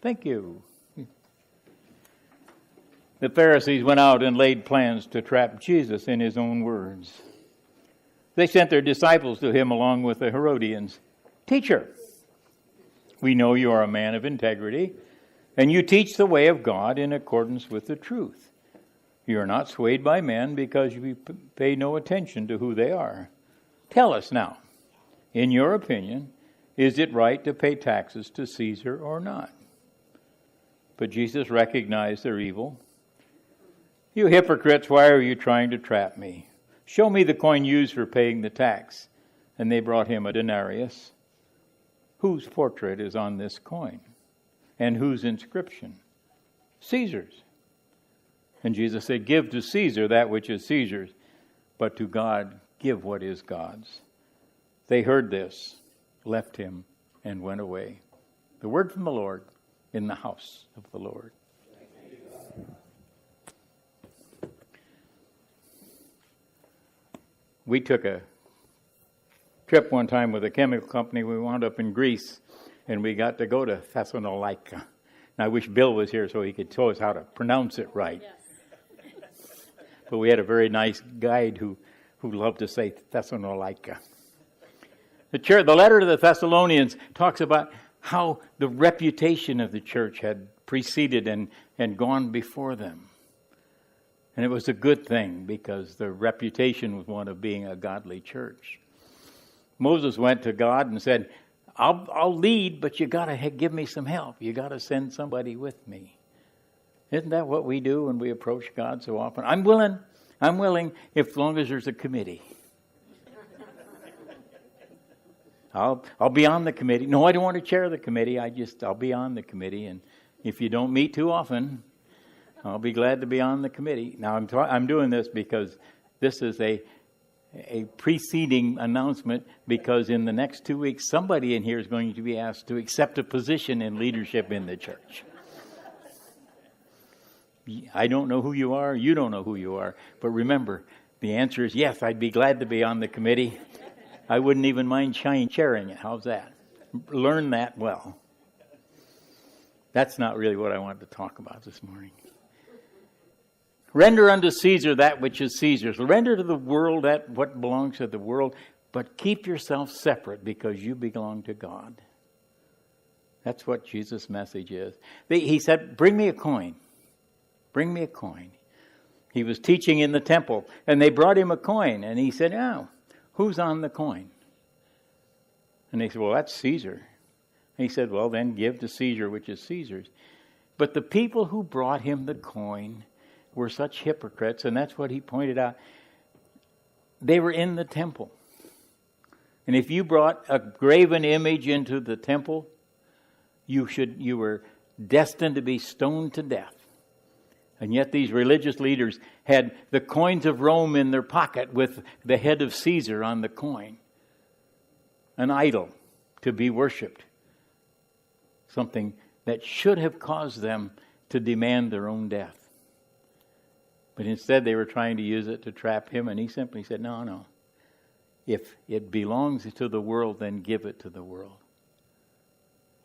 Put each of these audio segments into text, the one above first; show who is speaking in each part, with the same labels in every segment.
Speaker 1: Thank you. The Pharisees went out and laid plans to trap Jesus in his own words. They sent their disciples to him along with the Herodians. Teacher, we know you are a man of integrity, and you teach the way of God in accordance with the truth. You are not swayed by men because you pay no attention to who they are. Tell us now, in your opinion, is it right to pay taxes to Caesar or not? But Jesus recognized their evil. You hypocrites, why are you trying to trap me? Show me the coin used for paying the tax. And they brought him a denarius. Whose portrait is on this coin? And whose inscription? Caesar's. And Jesus said, give to Caesar that which is Caesar's, but to God give what is God's. They heard this, left him, and went away. The word from the Lord in the house of the Lord. We took a trip one time with a chemical company. We wound up in Greece, and we got to go to Thessalonica. And I wish Bill was here so he could tell us how to pronounce it right. Yes. But we had a very nice guide who loved to say Thessalonica. The letter to the Thessalonians talks about how the reputation of the church had preceded and gone before them. And it was a good thing because the reputation was one of being a godly church. Moses went to God and said, I'll lead, but you got to give me some help. You got to send somebody with me. Isn't that what we do when we approach God so often? I'm willing as long as there's a committee. I'll be on the committee. No, I don't want to chair the committee. I'll be on the committee. And if you don't meet too often, I'll be glad to be on the committee. Now, I'm doing this because this is a preceding announcement, because in the next 2 weeks, somebody in here is going to be asked to accept a position in leadership in the church. I don't know who you are. You don't know who you are. But remember, the answer is yes, I'd be glad to be on the committee. I wouldn't even mind chairing it. How's that? Learn that well. That's not really what I wanted to talk about this morning. Render unto Caesar that which is Caesar's. Render to the world that what belongs to the world, but keep yourself separate because you belong to God. That's what Jesus' message is. He said, bring me a coin. Bring me a coin. He was teaching in the temple, and they brought him a coin, and he said, oh, who's on the coin? And they said, well, that's Caesar. And he said, well, then give to Caesar which is Caesar's. But the people who brought him the coin were such hypocrites, and that's what he pointed out. They were in the temple. And if you brought a graven image into the temple, you were destined to be stoned to death. And yet these religious leaders had the coins of Rome in their pocket with the head of Caesar on the coin. An idol to be worshipped. Something that should have caused them to demand their own death. But instead they were trying to use it to trap him, and he simply said, no. If it belongs to the world, then give it to the world.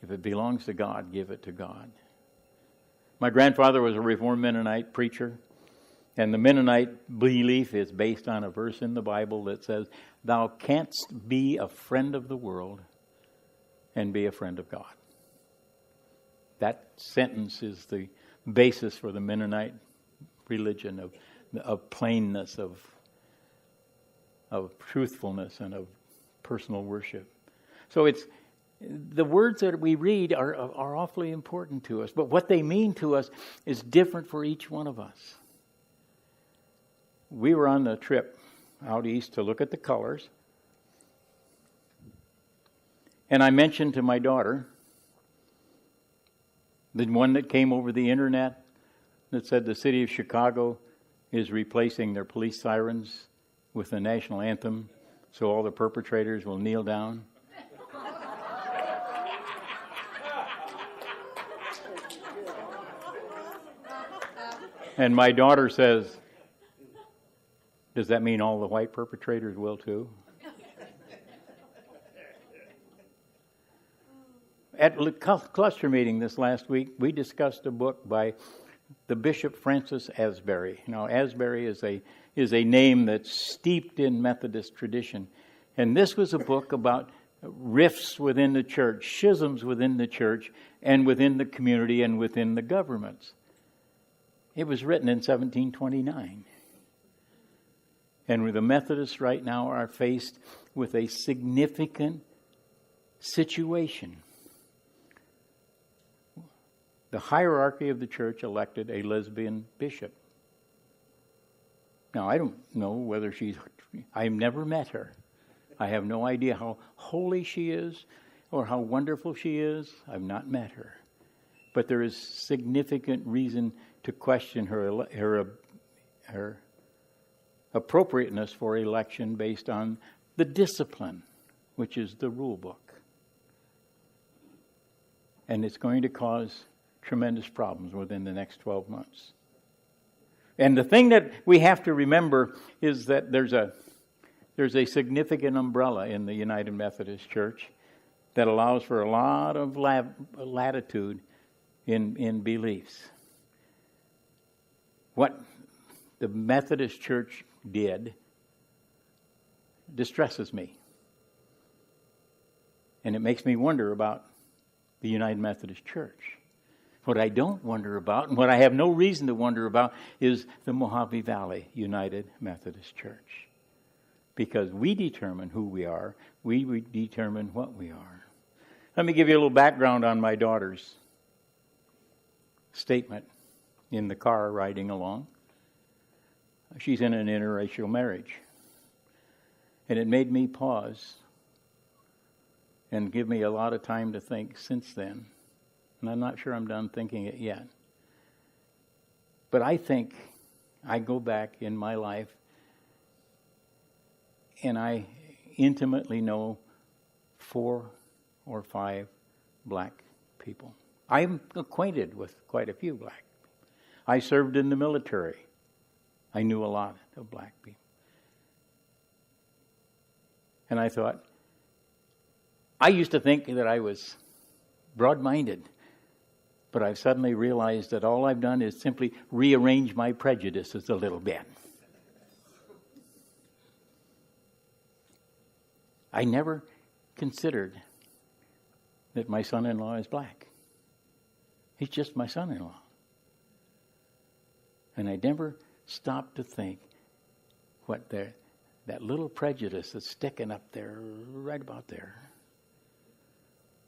Speaker 1: If it belongs to God, give it to God. My grandfather was a Reformed Mennonite preacher, and the Mennonite belief is based on a verse in the Bible that says, thou canst be a friend of the world and be a friend of God. That sentence is the basis for the Mennonite religion of plainness, of truthfulness, and of personal worship. So the words that we read are awfully important to us, but what they mean to us is different for each one of us. We were on a trip out east to look at the colors, and I mentioned to my daughter the one that came over the internet that said the city of Chicago is replacing their police sirens with the national anthem so all the perpetrators will kneel down. And my daughter says, does that mean all the white perpetrators will too? At the cluster meeting this last week, we discussed a book by the Bishop Francis Asbury. Now, Asbury is a name that's steeped in Methodist tradition. And this was a book about rifts within the church, schisms within the church, and within the community and within the governments. It was written in 1729. And the Methodists right now are faced with a significant situation. The hierarchy of the church elected a lesbian bishop. Now, I don't know whether I've never met her. I have no idea how holy she is or how wonderful she is. I've not met her. But there is significant reason to question her appropriateness for election based on the discipline, which is the rule book. And it's going to cause tremendous problems within the next 12 months. And the thing that we have to remember is that there's a significant umbrella in the United Methodist Church that allows for a lot of latitude in beliefs. What the Methodist Church did distresses me. And it makes me wonder about the United Methodist Church. What I don't wonder about, and what I have no reason to wonder about, is the Mohave Valley United Methodist Church. Because we determine who we are, we determine what we are. Let me give you a little background on my daughter's statement in the car riding along. She's in an interracial marriage. And it made me pause and give me a lot of time to think since then. And I'm not sure I'm done thinking it yet. But I think I go back in my life and I intimately know 4 or 5 black people. I'm acquainted with quite a few black people. I served in the military. I knew a lot of black people. And I thought, I used to think that I was broad-minded, but I've suddenly realized that all I've done is simply rearrange my prejudices a little bit. I never considered that my son-in-law is black. He's just my son-in-law. And I never stopped to think what that little prejudice that's sticking up there, right about there,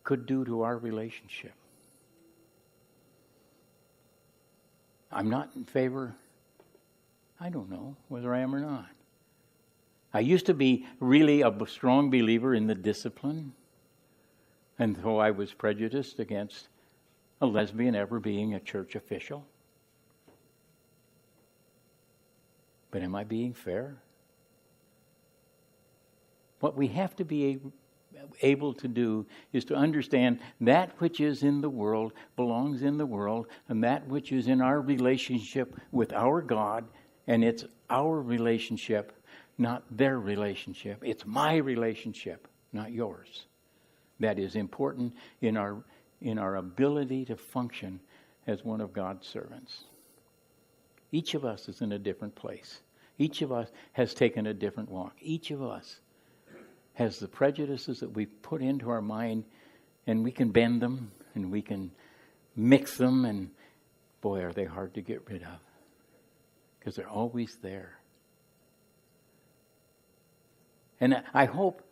Speaker 1: could do to our relationship. I'm not in favor, I don't know whether I am or not. I used to be really a strong believer in the discipline, and so I was prejudiced against a lesbian ever being a church official. But am I being fair? What we have to be able to do is to understand that which is in the world belongs in the world, and that which is in our relationship with our God, and it's our relationship, not their relationship. It's my relationship, not yours. That is important in our ability to function as one of God's servants. Each of us is in a different place. Each of us has taken a different walk. Each of us has the prejudices that we put into our mind, and we can bend them, and we can mix them, and boy, are they hard to get rid of, because they're always there. And I hope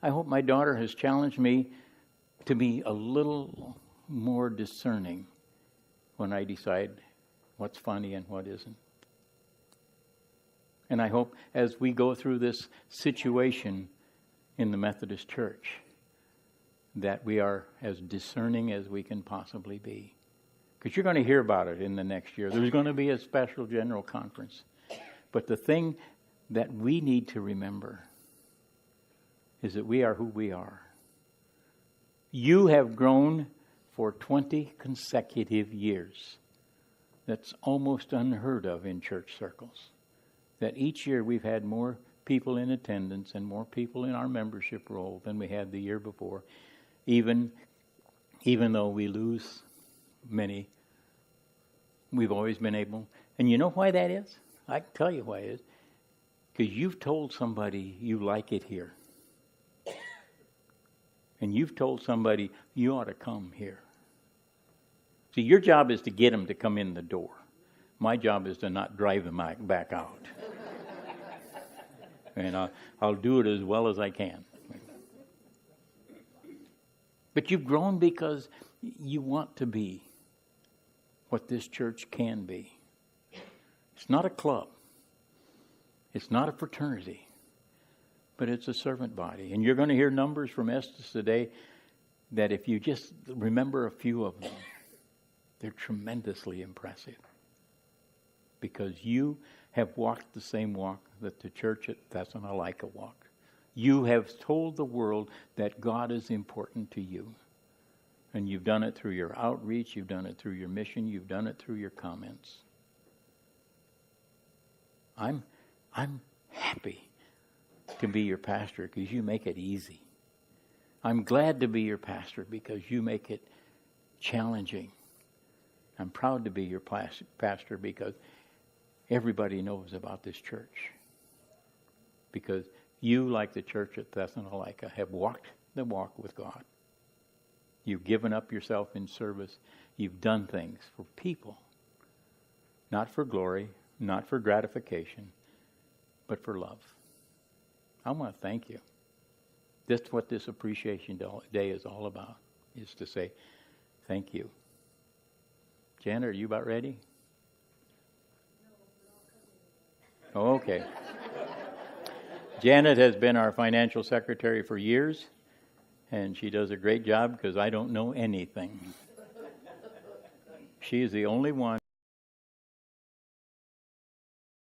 Speaker 1: my daughter has challenged me to be a little more discerning when I decide what's funny and what isn't. And I hope as we go through this situation in the Methodist Church that we are as discerning as we can possibly be. Because you're going to hear about it in the next year. There's going to be a special general conference. But the thing that we need to remember is that we are who we are. You have grown for 20 consecutive years. That's almost unheard of in church circles. That each year we've had more people in attendance and more people in our membership roll than we had the year before. Even Even though we lose many, we've always been able. And you know why that is? I can tell you why it is. Because you've told somebody you like it here. And you've told somebody you ought to come here. See, your job is to get them to come in the door. My job is to not drive them back out. And I'll do it as well as I can. But you've grown because you want to be what this church can be. It's not a club. It's not a fraternity. But it's a servant body. And you're going to hear numbers from Estes today that if you just remember a few of them, they're tremendously impressive. Because you have walked the same walk that the church at Thessalonica walked. You have told the world that God is important to you. And you've done it through your outreach, you've done it through your mission, you've done it through your comments. I'm happy to be your pastor because you make it easy. I'm glad to be your pastor because you make it challenging. I'm proud to be your pastor because everybody knows about this church. Because you, like the church at Thessalonica, have walked the walk with God. You've given up yourself in service. You've done things for people. Not for glory, not for gratification, but for love. I want to thank you. That's what this appreciation day is all about, is to say thank you. Janet, are you about ready? Oh, okay. Janet has been our financial secretary for years, and she does a great job because I don't know anything. She is the only one